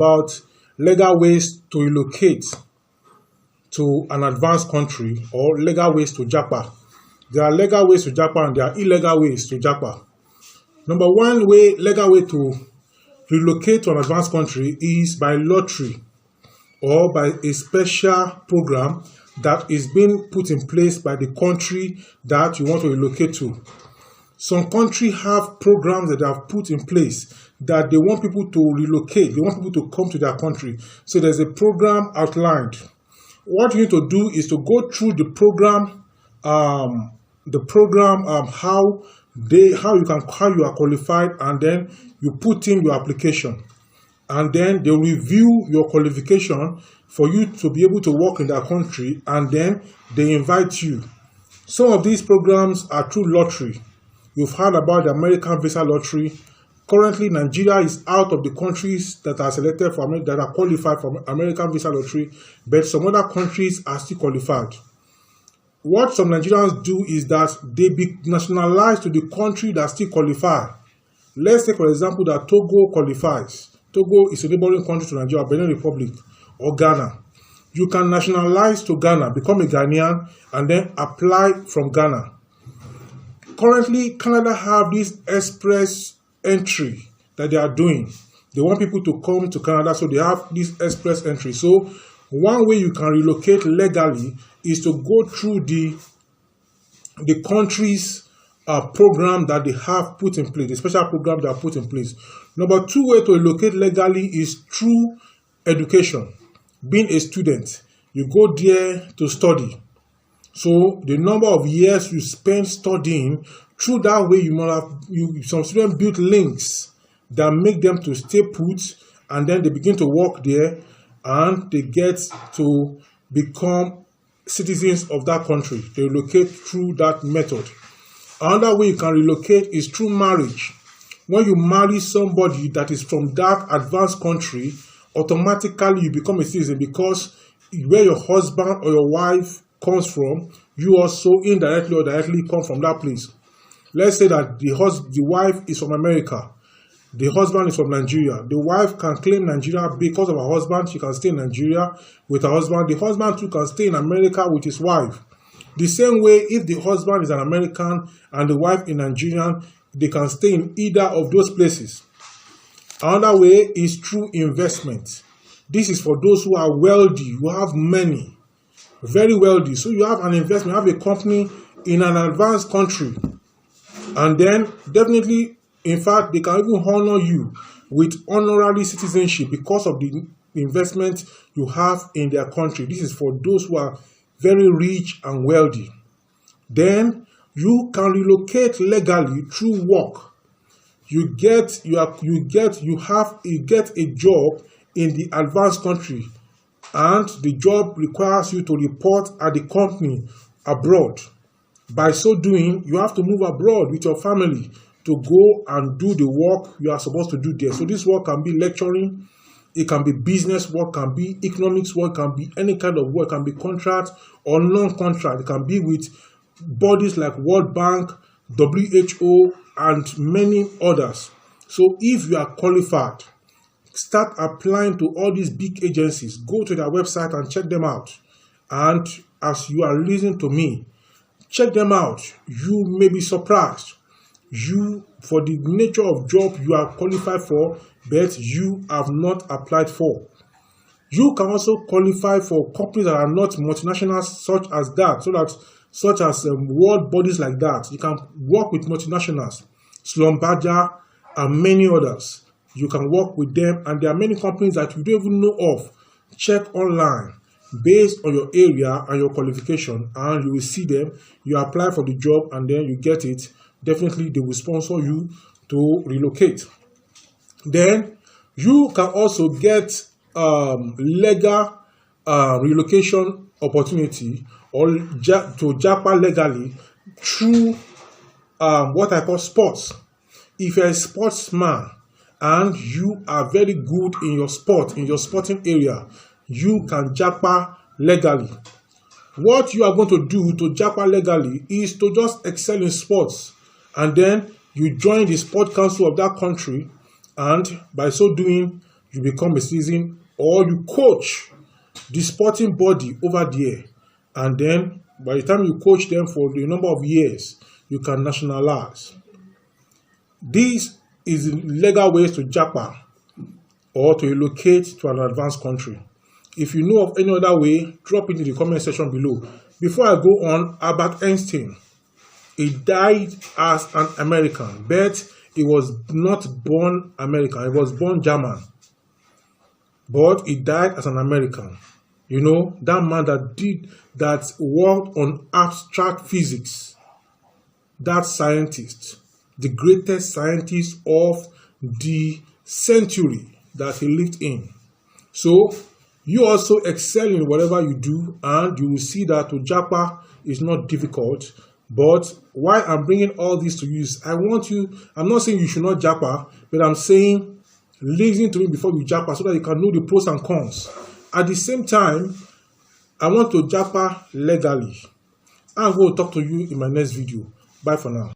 about legal ways to relocate to an advanced country or legal ways to japa. There are legal ways to japa and there are illegal ways to japa. Number one legal way to relocate to an advanced country is by lottery or by a special program that is being put in place by the country that you want to relocate to. Some countries have programs that they have put in place that they want people to relocate. They want people to come to their country. So there's a program outlined. What you need to do is to go through the program, how you are qualified, and then you put in your application, and then they review your qualification for you to be able to work in that country, and then they invite you. Some of these programs are through lottery. You've heard about the American visa lottery. Currently, Nigeria is out of the countries that are selected for that are qualified for American visa lottery, but some other countries are still qualified. What some Nigerians do is that they be nationalized to the country that still qualify. Let's say, for example, that Togo qualifies. Togo is a neighboring country to Nigeria, Benin Republic, or Ghana. You can nationalize to Ghana, become a Ghanaian, and then apply from Ghana. Currently, Canada have this express entry that they are doing. They want people to come to Canada, so they have this express entry. So one way you can relocate legally is to go through the country's program that they have put in place, the special program they have put in place. Number two way to relocate legally is through education. Being a student, you go there to study. So the number of years you spend studying, through that way some students build links that make them to stay put, and then they begin to work there and they get to become citizens of that country. They relocate through that method. Another way you can relocate is through marriage. When you marry somebody that is from that advanced country, automatically you become a citizen, because where your husband or your wife comes from, you also indirectly or directly come from that place. Let's say that the wife is from America, the husband is from Nigeria. The wife can claim Nigeria because of her husband. She can stay in Nigeria with her husband. The husband too can stay in America with his wife. The same way, if the husband is an American and the wife is Nigerian, they can stay in either of those places. Another way is through investment. This is for those who are wealthy, who have money, very wealthy. So you have an investment, you have a company in an advanced country, and then definitely, in fact, they can even honor you with honorary citizenship because of the investment you have in their country. This is for those who are very rich and wealthy. Then you can relocate legally through work. You get a job in the advanced country, and the job requires you to report at the company abroad. By so doing, you have to move abroad with your family to go and do the work you are supposed to do there. So this work can be lecturing, it can be business work, can be economics work, can be any kind of work, can be contract or non-contract. It can be with bodies like World Bank, WHO, and many others. So if you are qualified, start applying to all these big agencies. Go to their website and check them out. And as you are listening to me, check them out. You may be surprised. For the nature of job you are qualified for, but you have not applied for. You can also qualify for companies that are not multinationals, such as world bodies like that. You can work with multinationals, Slumberger, and many others. You can work with them, and there are many companies that you don't even know of. Check online based on your area and your qualification, and you will see them. You apply for the job, and then you get it. Definitely, they will sponsor you to relocate. Then you can also get legal relocation opportunity or to japa legally through what I call sports. If you're a sportsman and you are very good in your sport, in your sporting area, you can japa legally. What you are going to do to japa legally is to just excel in sports, and then you join the sport council of that country, and by so doing, you become a citizen, or you coach the sporting body over there, and then by the time you coach them for the number of years, you can nationalize. This is legal ways to japa or to relocate to an advanced country. If you know of any other way, drop it in the comment section below. Before I go on, Albert Einstein, he died as an American, but he was not born American. He was born German, but he died as an American. You know, that man that worked on abstract physics, that scientist, the greatest scientist of the century that he lived in. So you also excel in whatever you do, and you will see that to japa is not difficult. But why I'm bringing all this to you is I'm not saying you should not japa, but I'm saying listen to me before you japa so that you can know the pros and cons. At the same time, I want to japa legally. I'm going to talk to you in my next video. Bye for now.